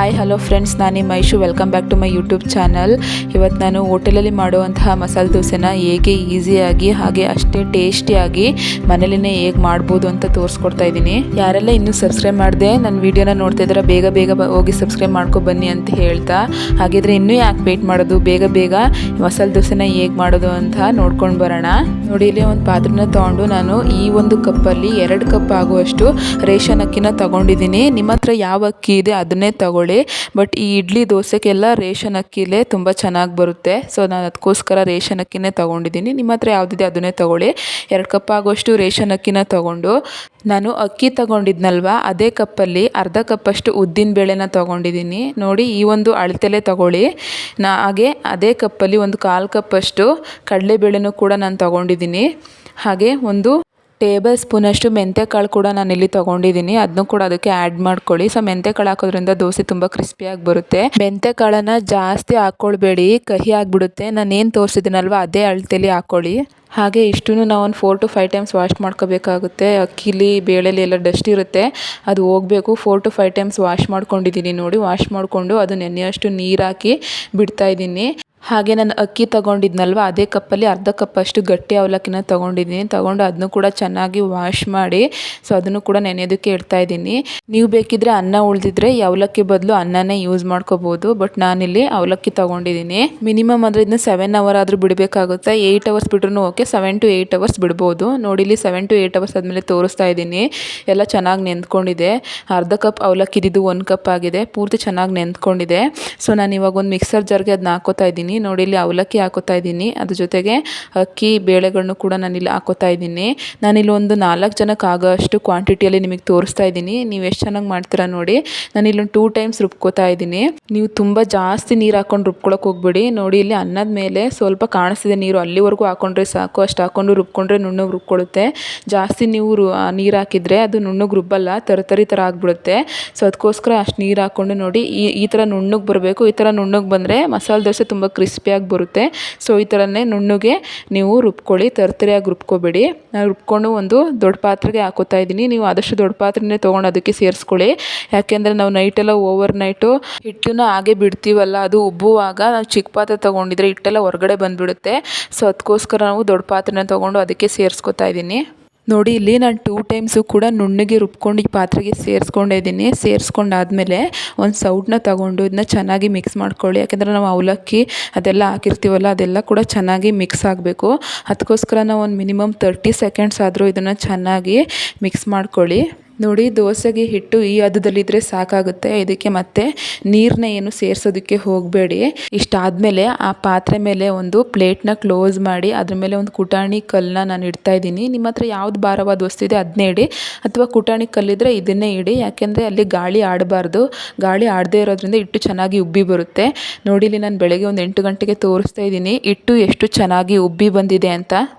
Hi hello friends, ನಾನು ನಿಮ್ಮ Aishu. Welcome back to my YouTube channel. ಇವತ್ತು ನಾನು ಹೋಟೆಲಲ್ಲಿ ಮಾಡುವಂತಹ ಮಸಾಲೆ ದೋಸೆನ ಹೇಗೆ ಈಸಿಯಾಗಿ ಹಾಗೆ ಅಷ್ಟೇ ಟೇಸ್ಟಿಯಾಗಿ ಮನೇಲಿನೇ ಹೇಗೆ ಮಾಡ್ಬೋದು ಅಂತ ತೋರಿಸ್ಕೊಡ್ತಾ ಇದ್ದೀನಿ. ಯಾರೆಲ್ಲ ಇನ್ನೂ ಸಬ್ಸ್ಕ್ರೈಬ್ ಮಾಡಿದೆ ನನ್ನ ವೀಡಿಯೋನ ನೋಡ್ತಾ ಇದ್ದಾರೆ, ಬೇಗ ಹೋಗಿ ಸಬ್ಸ್ಕ್ರೈಬ್ ಮಾಡ್ಕೊ ಬನ್ನಿ ಅಂತ ಹೇಳ್ತಾ, ಹಾಗಿದ್ರೆ ಇನ್ನೂ ಯಾಕೆ ವೇಟ್ ಮಾಡೋದು, ಬೇಗ ಮಸಾಲೆ ದೋಸೆನ ಹೇಗೆ ಮಾಡೋದು ಅಂತ ನೋಡ್ಕೊಂಡು ಬರೋಣ. ನೋಡಿ, ಇಲ್ಲಿ ಒಂದು ಪಾತ್ರೆನ ತೊಗೊಂಡು ನಾನು ಈ ಒಂದು ಕಪ್ಪಲ್ಲಿ 2 ಕಪ್ ಆಗುವಷ್ಟು ರೇಷನ್ ಅಕ್ಕಿನ ತೊಗೊಂಡಿದ್ದೀನಿ. ನಿಮ್ಮ ಹತ್ರ ಯಾವ ಅಕ್ಕಿ ಇದೆ ಅದನ್ನೇ ತಗೊಳ್ಳಿ. ಬಟ್ ಈ ಇಡ್ಲಿ ದೋಸೆಗೆಲ್ಲ ರೇಷನ್ ಅಕ್ಕಿಲೇ ತುಂಬ ಚೆನ್ನಾಗಿ ಬರುತ್ತೆ. ಸೊ ನಾನು ಅದಕ್ಕೋಸ್ಕರ ರೇಷನ್ ಅಕ್ಕಿನೇ ತೊಗೊಂಡಿದ್ದೀನಿ. ನಿಮ್ಮ ಹತ್ರ ಯಾವುದಿದೆ ಅದನ್ನೇ ತೊಗೊಳ್ಳಿ. 2 ಕಪ್ ಆಗುವಷ್ಟು ರೇಷನ್ ಅಕ್ಕಿನ ತೊಗೊಂಡು ನಾನು ಅಕ್ಕಿ ತೊಗೊಂಡಿದ್ನಲ್ವ ಅದೇ ಕಪ್ಪಲ್ಲಿ ಅರ್ಧ ಕಪ್ಪಷ್ಟು ಉದ್ದಿನ ಬೇಳೆನ ತೊಗೊಂಡಿದ್ದೀನಿ. ನೋಡಿ, ಈ ಒಂದು ಅಳತೆಲೇ ತೊಗೊಳ್ಳಿ. ಹಾಗೆ ಅದೇ ಕಪ್ಪಲ್ಲಿ ಒಂದು 1/4 ಕಪ್ಪಷ್ಟು ಕಡಲೆಬೇಳೆನೂ ಕೂಡ ನಾನು ತೊಗೊಂಡಿದ್ದೀನಿ. ಹಾಗೆ ಒಂದು ಟೇಬಲ್ ಸ್ಪೂನಷ್ಟು ಮೆಂತ್ಯಕಾಳು ಕೂಡ ನಾನಿಲ್ಲಿ ತೊಗೊಂಡಿದ್ದೀನಿ. ಅದನ್ನು ಕೂಡ ಅದಕ್ಕೆ ಆ್ಯಡ್ ಮಾಡ್ಕೊಳ್ಳಿ. ಸೊ ಮೆಂತ್ಯಕಾಳು ಹಾಕೋದ್ರಿಂದ ದೋಸೆ ತುಂಬ ಕ್ರಿಸ್ಪಿಯಾಗಿ ಬರುತ್ತೆ. ಮೆಂತ್ಯಕಾಳನ್ನು ಜಾಸ್ತಿ ಹಾಕ್ಕೊಳ್ಬೇಡಿ, ಕಹಿ ಆಗಿಬಿಡುತ್ತೆ. ನಾನು ಏನು ತೋರಿಸಿದ್ದೀನಲ್ವ ಅದೇ ಅಳತೆಲಿ ಹಾಕ್ಕೊಳ್ಳಿ. ಹಾಗೆ ಇಷ್ಟೂ ನಾವು ಒಂದು 4 to 5 ಟೈಮ್ಸ್ ವಾಶ್ ಮಾಡ್ಕೋಬೇಕಾಗುತ್ತೆ. ಅಕ್ಕಿಲಿ ಬೇಳೆಲಿ ಎಲ್ಲ ಡಸ್ಟ್ ಇರುತ್ತೆ, ಅದು ಹೋಗಬೇಕು. 4 to 5 ಟೈಮ್ಸ್ ವಾಶ್ ಮಾಡ್ಕೊಂಡಿದ್ದೀನಿ. ನೋಡಿ, ವಾಶ್ ಮಾಡಿಕೊಂಡು ಅದು ನೆನೆಯಷ್ಟು ನೀರು ಹಾಕಿ ಬಿಡ್ತಾಯಿದ್ದೀನಿ. ಹಾಗೆ ನಾನು ಅಕ್ಕಿ ತೊಗೊಂಡಿದ್ನಲ್ವ ಅದೇ ಕಪ್ಪಲ್ಲಿ ಅರ್ಧ ಕಪ್ಪಷ್ಟು ಗಟ್ಟಿ ಅವಲಕ್ಕಿನ ತೊಗೊಂಡಿದ್ದೀನಿ. ಅದನ್ನು ಕೂಡ ಚೆನ್ನಾಗಿ ವಾಶ್ ಮಾಡಿ ಸೊ ಅದನ್ನು ಕೂಡ ನೆನೆಯೋದಕ್ಕೆ ಇಡ್ತಾಯಿದ್ದೀನಿ. ನೀವು ಬೇಕಿದ್ರೆ ಅನ್ನ ಉಳಿದಿದ್ರೆ ಈ ಅವಲಕ್ಕಿ ಬದಲು ಅನ್ನನೇ ಯೂಸ್ ಮಾಡ್ಕೋಬೋದು. ಬಟ್ ನಾನಿಲ್ಲಿ ಅವಲಕ್ಕಿ ತೊಗೊಂಡಿದ್ದೀನಿ. ಮಿನಿಮಮ್ ಅಂದರೆ ಇದನ್ನ 7 hour ಆದರೂ ಬಿಡಬೇಕಾಗುತ್ತೆ. 8 hours ಬಿಟ್ರೂ ಓಕೆ, 7 to 8 hours ಬಿಡ್ಬೋದು. ನೋಡಿ, ಇಲ್ಲಿ 7 to 8 hours ಆದಮೇಲೆ ತೋರಿಸ್ತಾ ಇದ್ದೀನಿ. ಎಲ್ಲ ಚೆನ್ನಾಗಿ ನೆಂದ್ಕೊಂಡಿದೆ. ಅರ್ಧ ಕಪ್ ಅವಲಕ್ಕಿ ಇದ್ದಿದ್ದು 1 ಕಪ್ ಆಗಿದೆ, ಪೂರ್ತಿ ಚೆನ್ನಾಗಿ ನೆಂದ್ಕೊಂಡಿದೆ. ಸೊ ನಾನು ಇವಾಗ ಒಂದು ಮಿಕ್ಸರ್ ಜಾರ್ಗೆ ಅದನ್ನ ಹಾಕೋತಾ ಇದ್ದೀನಿ. ನೋಡಿ, ಇಲ್ಲಿ ಅವಲಕ್ಕಿ ಹಾಕೋತಾ ಇದ್ದೀನಿ, ಅದ್ರ ಜೊತೆಗೆ ಅಕ್ಕಿ ಬೇಳೆಗಳನ್ನು ಕೂಡ ನಾನಿಲ್ಲಿ ಹಾಕೋತಾ ಇದ್ದೀನಿ. ನಾನಿಲ್ಲಿ ಒಂದು 4 ಜನಕ್ಕೆ ಆಗೋಷ್ಟು ಕ್ವಾಂಟಿಟಿಯಲ್ಲಿ ನಿಮಗೆ ತೋರಿಸ್ತಾ ಇದ್ದೀನಿ. ನೀವು ಎಷ್ಟು ಚೆನ್ನಾಗಿ ಮಾಡ್ತೀರಾ ನೋಡಿ. ನಾನಿಲ್ಲಿ 2 ಟೈಮ್ಸ್ ರುಬ್ಕೋತಾ ಇದ್ದೀನಿ. ನೀವು ತುಂಬ ಜಾಸ್ತಿ ನೀರು ಹಾಕೊಂಡು ರುಬ್ಕೊಳಕ್ಕೆ ಹೋಗ್ಬೇಡಿ. ನೋಡಿ, ಇಲ್ಲಿ ಅನ್ನದ ಮೇಲೆ ಸ್ವಲ್ಪ ಕಾಣಿಸ್ತಿದೆ ನೀರು, ಅಲ್ಲಿವರೆಗೂ ಹಾಕೊಂಡ್ರೆ ಸಾಕು. ಅಷ್ಟು ಹಾಕೊಂಡು ರುಬ್ಕೊಂಡ್ರೆ ನುಣ್ಣಗೆ ರುಬ್ಕೊಳ್ಳುತ್ತೆ. ಜಾಸ್ತಿ ನೀವು ನೀರು ಹಾಕಿದರೆ ಅದು ನುಣ್ಣಗೆ ರುಬ್ಬಲ್ಲ, ತರಿ ಥರ ಆಗಿಬಿಡುತ್ತೆ. ಸೊ ಅದಕ್ಕೋಸ್ಕರ ಅಷ್ಟು ನೀರು ಹಾಕ್ಕೊಂಡು ನೋಡಿ, ಈ ಥರ ನುಣ್ಣಗೆ ಬರಬೇಕು. ಈ ಥರ ನುಣ್ಣಗೆ ಬಂದರೆ ಮಸಾಲೆ ದೋಸೆ ತುಂಬ ಕ್ರಿಸ್ಪಿಯಾಗಿ ಬರುತ್ತೆ. ಸೊ ಈ ಥರನೇ ನುಣ್ಣಗೆ ನೀವು ರುಬ್ಕೊಳ್ಳಿ, ತರಿಯಾಗಿ ರುಬ್ಕೋಬೇಡಿ. ನಾನು ರುಬ್ಕೊಂಡು ಒಂದು ದೊಡ್ಡ ಪಾತ್ರೆಗೆ ಹಾಕೋತಾ ಇದ್ದೀನಿ. ನೀವು ಆದಷ್ಟು ದೊಡ್ಡ ಪಾತ್ರೆನೇ ತೊಗೊಂಡು ಅದಕ್ಕೆ ಸೇರಿಸ್ಕೊಳ್ಳಿ. ಯಾಕೆಂದರೆ ನಾವು ನೈಟೆಲ್ಲ ಓವರ್ ನೈಟು ಹಿಟ್ಟನ್ನು ಹಾಗೆ ಬಿಡ್ತೀವಲ್ಲ, ಅದು ಉಬ್ಬುವಾಗ ನಾವು ಚಿಕ್ಕ ಪಾತ್ರೆ ತೊಗೊಂಡಿದ್ರೆ ಹಿಟ್ಟೆಲ್ಲ ಹೊರಗಡೆ ಬಂದುಬಿಡುತ್ತೆ. ಸೊ ಅದಕ್ಕೋಸ್ಕರ ನಾವು ದೊಡ್ಡ ಪಾತ್ರೆನ ತೊಗೊಂಡು ಅದಕ್ಕೆ ಸೇರಿಸ್ಕೊತಾ ಇದ್ದೀನಿ. ನೋಡಿ, ಇಲ್ಲಿ ನಾನು 2 ಟೈಮ್ಸು ಕೂಡ ನುಣ್ಣಗೆ ರುಬ್ಕೊಂಡು ಈ ಪಾತ್ರೆಗೆ ಸೇರಿಸ್ಕೊಂಡಿದ್ದೀನಿ. ಸೇರಿಸ್ಕೊಂಡಾದ್ಮೇಲೆ ಒಂದು ಸೌಟನ್ನ ತಗೊಂಡು ಇದನ್ನ ಚೆನ್ನಾಗಿ ಮಿಕ್ಸ್ ಮಾಡ್ಕೊಳ್ಳಿ. ಯಾಕೆಂದರೆ ನಾವು ಅವಲಕ್ಕಿ ಅದೆಲ್ಲ ಹಾಕಿರ್ತೀವಲ್ಲ, ಅದೆಲ್ಲ ಕೂಡ ಚೆನ್ನಾಗಿ ಮಿಕ್ಸ್ ಆಗಬೇಕು. ಅದಕ್ಕೋಸ್ಕರ ನಾವು ಒಂದು ಮಿನಿಮಮ್ 30 ಸೆಕೆಂಡ್ಸ್ ಆದರೂ ಇದನ್ನು ಚೆನ್ನಾಗಿ ಮಿಕ್ಸ್ ಮಾಡ್ಕೊಳ್ಳಿ. ನೋಡಿ, ದೋಸೆಗೆ ಹಿಟ್ಟು ಈ ಹದದಲ್ಲಿದ್ದರೆ ಸಾಕಾಗುತ್ತೆ. ಇದಕ್ಕೆ ಮತ್ತೆ ನೀರನ್ನ ಏನು ಸೇರಿಸೋದಕ್ಕೆ ಹೋಗಬೇಡಿ. ಇಷ್ಟಾದಮೇಲೆ ಆ ಪಾತ್ರೆ ಮೇಲೆ ಒಂದು ಪ್ಲೇಟ್ನ ಕ್ಲೋಸ್ ಮಾಡಿ ಅದ್ರ ಮೇಲೆ ಒಂದು ಕುಟಾಣಿ ಕಲ್ಲನ್ನ ನಾನು ಇಡ್ತಾ ಇದ್ದೀನಿ. ನಿಮ್ಮ ಹತ್ರ ಯಾವ್ದು ಭಾರವಾದ ವಸ್ತು ಇದೆ ಅದನ್ನೇ ಇಡಿ, ಅಥವಾ ಕುಟಾಣಿ ಕಲ್ಲಿದ್ದರೆ ಇದನ್ನೇ ಇಡಿ. ಯಾಕೆಂದರೆ ಅಲ್ಲಿ ಗಾಳಿ ಆಡಬಾರ್ದು. ಗಾಳಿ ಆಡದೇ ಇರೋದ್ರಿಂದ ಹಿಟ್ಟು ಚೆನ್ನಾಗಿ ಉಬ್ಬಿ ಬರುತ್ತೆ. ನೋಡಿ, ಇಲ್ಲಿ ನಾನು ಬೆಳಗ್ಗೆ ಒಂದು 8 ಗಂಟೆಗೆ ತೋರಿಸ್ತಾ ಇದ್ದೀನಿ ಹಿಟ್ಟು ಎಷ್ಟು ಚೆನ್ನಾಗಿ ಉಬ್ಬಿ ಬಂದಿದೆ ಅಂತ.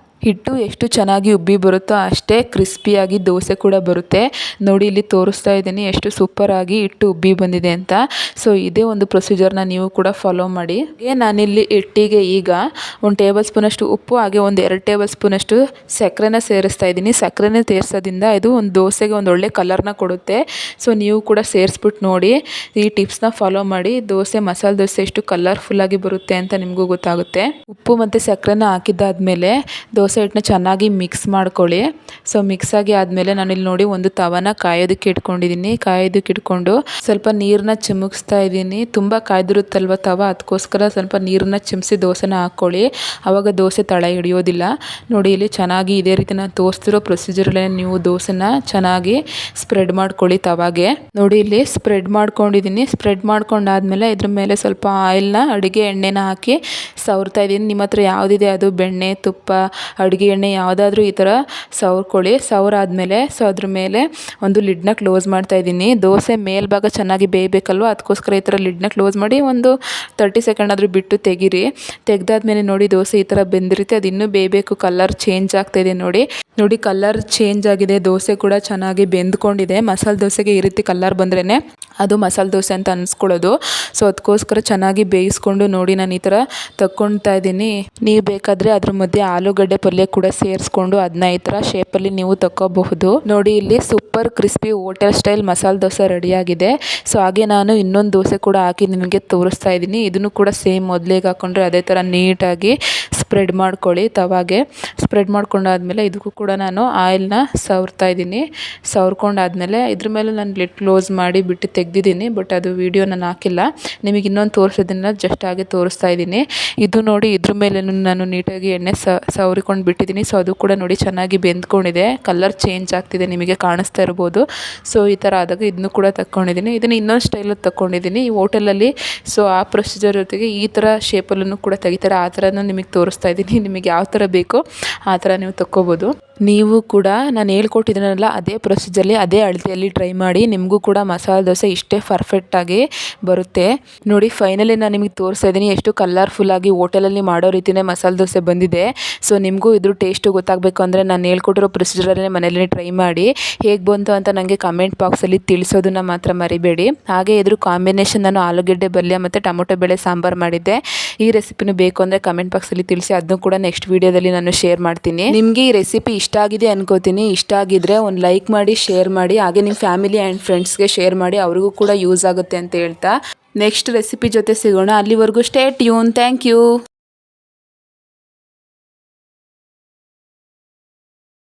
ಹಿಟ್ಟು ಎಷ್ಟು ಚೆನ್ನಾಗಿ ಉಬ್ಬಿ ಬರುತ್ತೋ ಅಷ್ಟೇ ಕ್ರಿಸ್ಪಿಯಾಗಿ ದೋಸೆ ಕೂಡ ಬರುತ್ತೆ. ನೋಡಿ, ಇಲ್ಲಿ ತೋರಿಸ್ತಾ ಇದ್ದೀನಿ ಎಷ್ಟು ಸೂಪರಾಗಿ ಹಿಟ್ಟು ಉಬ್ಬಿ ಬಂದಿದೆ ಅಂತ. ಸೊ ಇದೇ ಒಂದು ಪ್ರೊಸೀಜರ್ನ ನೀವು ಕೂಡ ಫಾಲೋ ಮಾಡಿ. ನಾನಿಲ್ಲಿ ಹಿಟ್ಟಿಗೆ ಈಗ 1 ಟೇಬಲ್ ಸ್ಪೂನಷ್ಟು ಉಪ್ಪು ಹಾಗೆ ಒಂದು 2 ಟೇಬಲ್ ಸ್ಪೂನಷ್ಟು ಸಕ್ಕರೆನ ಸೇರಿಸ್ತಾ ಇದ್ದೀನಿ. ಸಕ್ಕರೆನ ಸೇರಿಸೋದ್ರಿಂದ ಇದು ಒಂದು ದೋಸೆಗೆ ಒಂದು ಒಳ್ಳೆ ಕಲರ್ನ ಕೊಡುತ್ತೆ. ಸೊ ನೀವು ಕೂಡ ಸೇರಿಸ್ಬಿಟ್ಟು ನೋಡಿ, ಈ ಟಿಪ್ಸ್ನ ಫಾಲೋ ಮಾಡಿ. ದೋಸೆ ಮಸಾಲೆ ದೋಸೆ ಎಷ್ಟು ಕಲರ್ಫುಲ್ಲಾಗಿ ಬರುತ್ತೆ ಅಂತ ನಿಮಗೂ ಗೊತ್ತಾಗುತ್ತೆ. ಉಪ್ಪು ಮತ್ತು ಸಕ್ಕರೆನ ಹಾಕಿದ್ದಾದಮೇಲೆ ದೋಸೆ ಹಿಟ್ಟನ್ನ ಚೆನ್ನಾಗಿ ಮಿಕ್ಸ್ ಮಾಡ್ಕೊಳ್ಳಿ. ಸೊ ಮಿಕ್ಸ್ ಆಗಿ ಆದಮೇಲೆ ನಾನಿಲ್ಲಿ ನೋಡಿ ಒಂದು ತವನ ಕಾಯೋದಕ್ಕೆ ಇಟ್ಕೊಂಡಿದ್ದೀನಿ. ಕಾಯೋದಕ್ಕೆ ಇಟ್ಕೊಂಡು ಸ್ವಲ್ಪ ನೀರನ್ನ ಚಿಮುಕ್ಸ್ತಾ ಇದ್ದೀನಿ. ತುಂಬ ಕಾಯ್ದಿರುತ್ತಲ್ವ ತವ, ಅದಕ್ಕೋಸ್ಕರ ಸ್ವಲ್ಪ ನೀರನ್ನ ಚಿಮ್ಮಿಸಿ ದೋಸೆನ ಹಾಕ್ಕೊಳ್ಳಿ. ಆವಾಗ ದೋಸೆ ತಳ ಹಿಡಿಯೋದಿಲ್ಲ. ನೋಡಿ, ಇಲ್ಲಿ ಚೆನ್ನಾಗಿ ಇದೇ ರೀತಿ ನಾನು ತೋರಿಸ್ತಿರೋ ಪ್ರೊಸೀಜರಲ್ಲೇ ನೀವು ದೋಸೆನ ಚೆನ್ನಾಗಿ ಸ್ಪ್ರೆಡ್ ಮಾಡ್ಕೊಳ್ಳಿ ತವಾಗೆ. ನೋಡಿ, ಇಲ್ಲಿ ಸ್ಪ್ರೆಡ್ ಮಾಡ್ಕೊಂಡಿದ್ದೀನಿ. ಸ್ಪ್ರೆಡ್ ಮಾಡ್ಕೊಂಡಾದ್ಮೇಲೆ ಇದ್ರ ಮೇಲೆ ಸ್ವಲ್ಪ ಆಯಿಲ್ನ, ಅಡುಗೆ ಎಣ್ಣೆನ ಹಾಕಿ ಸವರ್ತಾ ಇದ್ದೀನಿ. ನಿಮ್ಮ ಹತ್ರ ಯಾವುದಿದೆ ಅದು ಬೆಣ್ಣೆ, ತುಪ್ಪ, ಅಡುಗೆ ಎಣ್ಣೆ ಯಾವುದಾದ್ರೂ ಈ ಥರ ಸವರ್ಕೊಳ್ಳಿ. ಸವರಾದ್ಮೇಲೆ ಸೊ ಅದ್ರ ಮೇಲೆ ಒಂದು ಲಿಡ್ನ ಕ್ಲೋಸ್ ಮಾಡ್ತಾ ಇದ್ದೀನಿ. ದೋಸೆ ಮೇಲ್ಭಾಗ ಚೆನ್ನಾಗಿ ಬೇಯಬೇಕಲ್ವ, ಅದಕ್ಕೋಸ್ಕರ ಈ ಥರ ಲಿಡ್ನ ಕ್ಲೋಸ್ ಮಾಡಿ ಒಂದು 30 ಸೆಕೆಂಡ್ ಆದರೂ ಬಿಟ್ಟು ತೆಗೀರಿ. ತೆಗೆದಾದ್ಮೇಲೆ ನೋಡಿ, ದೋಸೆ ಈ ಥರ ಬೆಂದಿರುತ್ತೆ. ಅದು ಇನ್ನೂ ಬೇಯಬೇಕು, ಕಲರ್ ಚೇಂಜ್ ಆಗ್ತಾಯಿದೆ ನೋಡಿ. ನೋಡಿ ಕಲರ್ ಚೇಂಜ್ ಆಗಿದೆ, ದೋಸೆ ಕೂಡ ಚೆನ್ನಾಗಿ ಬೆಂದ್ಕೊಂಡಿದೆ. ಮಸಾಲೆ ದೋಸೆಗೆ ಈ ರೀತಿ ಕಲರ್ ಬಂದ್ರೇ ಅದು ಮಸಾಲೆ ದೋಸೆ ಅಂತ ಅನ್ಸ್ಕೊಳ್ಳೋದು. ಸೊ ಅದಕ್ಕೋಸ್ಕರ ಚೆನ್ನಾಗಿ ಬೇಯಿಸ್ಕೊಂಡು ನೋಡಿ ನಾನು ಈ ಥರ ತಗೊಳ್ತಾ ಇದ್ದೀನಿ. ನೀವು ಬೇಕಾದರೆ ಅದ್ರ ಮಧ್ಯೆ ಆಲೂಗಡ್ಡೆ ಪಲ್ಯ ಕೂಡ ಸೇರಿಸ್ಕೊಂಡು ಅದನ್ನ ಈ ಥರ ಶೇಪಲ್ಲಿ ನೀವು ತಗೋಬಹುದು. ನೋಡಿ ಇಲ್ಲಿ super crispy hotel style masala dosa ರೆಡಿಯಾಗಿದೆ. ಸೊ ಹಾಗೆ ನಾನು ಇನ್ನೊಂದು ದೋಸೆ ಕೂಡ ಹಾಕಿ ನಿಮಗೆ ತೋರಿಸ್ತಾ ಇದ್ದೀನಿ. ಇದನ್ನು ಕೂಡ ಸೇಮ್ ಮೊದಲಿಗೆ ಹಾಕ್ಕೊಂಡ್ರೆ ಅದೇ ಥರ ನೀಟಾಗಿ ಸ್ಪ್ರೆಡ್ ಮಾಡ್ಕೊಳ್ಳಿ. ತವಾಗೆ ಸ್ಪ್ರೆಡ್ ಮಾಡ್ಕೊಂಡಾದ್ಮೇಲೆ ಇದಕ್ಕೂ ಕೂಡ ನಾನು ಆಯಿಲ್ನ ಸವರ್ತಾ ಇದ್ದೀನಿ. ಸವರ್ಕೊಂಡಾದ್ಮೇಲೆ ಇದ್ರ ಮೇಲೆ ನಾನು ಲಿಡ್ ಕ್ಲೋಸ್ ಮಾಡಿ ಬಿಟ್ಟು ತೆಗೆದಿದ್ದೀನಿ. ಬಟ್ ಅದು ವಿಡಿಯೋ ನಾನು ಹಾಕಿಲ್ಲ, ನಿಮಗೆ ಇನ್ನೊಂದು ತೋರಿಸೋದನ್ನ ಜಸ್ಟ್ ಹಾಗೆ ತೋರಿಸ್ತಾ ಇದ್ದೀನಿ. ಇದು ನೋಡಿ ಇದ್ರ ಮೇಲೆ ನಾನು ನೀಟಾಗಿ ಎಣ್ಣೆ ಸವರಿಕೊಂಡು ಬಿಟ್ಟಿದ್ದೀನಿ. ಸೊ ಅದು ಕೂಡ ನೋಡಿ ಚೆನ್ನಾಗಿ ಬೆಂದ್ಕೊಂಡಿದೆ, ಕಲರ್ ಚೇಂಜ್ ಆಗ್ತಿದೆ, ನಿಮಗೆ ಕಾಣಿಸ್ತಾ ಇರ್ಬೋದು. ಸೊ ಈ ಥರ ಆದಾಗ ಇದನ್ನು ಕೂಡ ತಗೊಂಡಿದ್ದೀನಿ. ಇದನ್ನು ಇನ್ನೊಂದು ಸ್ಟೈಲಲ್ಲಿ ತಗೊಂಡಿದ್ದೀನಿ ಈ ಹೋಟೆಲಲ್ಲಿ. ಸೊ ಆ ಪ್ರೊಸೀಜರ್ ಜೊತೆಗೆ ಈ ಥರ ಶೇಪಲ್ಲೂ ಕೂಡ ತೆಗಿತಾರೆ, ಆ ಥರನೂ ನಿಮಗೆ ತೋರಿಸ್ತಾ ಇದ್ದೀನಿ. ನಿಮಗೆ ಯಾವ ಥರ ಬೇಕೋ ಆ ಥರ ನೀವು ತಗೋಬೋದು. ನೀವು ಕೂಡ ನಾನು ಹೇಳ್ಕೊಟ್ಟಿದ್ದೀನಲ್ಲ ಅದೇ ಪ್ರೊಸೀಜರ್ಲಿ ಅದೇ ಅಳತೆಯಲ್ಲಿ ಟ್ರೈ ಮಾಡಿ. ನಿಮಗೂ ಕೂಡ ಮಸಾಲೆ ದೋಸೆ ಇಷ್ಟೇ ಪರ್ಫೆಕ್ಟಾಗಿ ಬರುತ್ತೆ. ನೋಡಿ ಫೈನಲಿ ನಾನು ನಿಮಗೆ ತೋರಿಸ್ತಾ ಇದ್ದೀನಿ ಎಷ್ಟು ಕಲರ್ಫುಲ್ಲಾಗಿ ಹೋಟೆಲಲ್ಲಿ ಮಾಡೋ ರೀತಿಯೇ ಮಸಾಲೆ ದೋಸೆ ಬಂದಿದೆ. ಸೊ ನಿಮಗೂ ಇದ್ರ ಟೇಸ್ಟು ಗೊತ್ತಾಗಬೇಕು ಅಂದರೆ ನಾನು ಹೇಳ್ಕೊಟ್ಟಿರೋ ಪ್ರೊಸೀಜರಲ್ಲೇ ಮನೆಯಲ್ಲೇ ಟ್ರೈ ಮಾಡಿ ಹೇಗೆ ಬಂತು ಅಂತ ನನಗೆ ಕಮೆಂಟ್ ಬಾಕ್ಸಲ್ಲಿ ತಿಳಿಸೋದನ್ನು ಮಾತ್ರ ಮರಿಬೇಡಿ. ಹಾಗೆ ಇದ್ರ ಕಾಂಬಿನೇಷನ್ ನಾನು ಆಲೂಗಡ್ಡೆ ಪಲ್ಯ ಮತ್ತು ಟೊಮೊಟೊ ಬೇಳೆ ಸಾಂಬಾರು ಮಾಡಿದ್ದೆ. ಈ ರೆಸಿಪಿನೂ ಬೇಕು ಅಂದರೆ ಕಮೆಂಟ್ ಬಾಕ್ಸಲ್ಲಿ ತಿಳಿಸಿ, ಅದನ್ನು ಕೂಡ ನೆಕ್ಸ್ಟ್ ವೀಡಿಯೋದಲ್ಲಿ ನಾನು ಶೇರ್ ಮಾಡ್ತೀನಿ. ನಿಮಗೆ ಈ ರೆಸಿಪಿ ಇಷ್ಟ ಆಗಿದೆ ಅನ್ಕೋತೀನಿ. ಇಷ್ಟ ಆಗಿದ್ರೆ ಒಂದು ಲೈಕ್ ಮಾಡಿ, ಶೇರ್ ಮಾಡಿ, ಹಾಗೆ ನಿಮ್ಮ ಫ್ಯಾಮಿಲಿ ಆ್ಯಂಡ್ ಫ್ರೆಂಡ್ಸ್ಗೆ ಶೇರ್ ಮಾಡಿ, ಅವ್ರಿಗೂ ಕೂಡ ಯೂಸ್ ಆಗುತ್ತೆ ಅಂತ ಹೇಳ್ತಾ ನೆಕ್ಸ್ಟ್ ರೆಸಿಪಿ ಜೊತೆ ಸಿಗೋಣ. ಅಲ್ಲಿವರೆಗೂ ಸ್ಟೇ ಟ್ಯೂನ್. Thank you.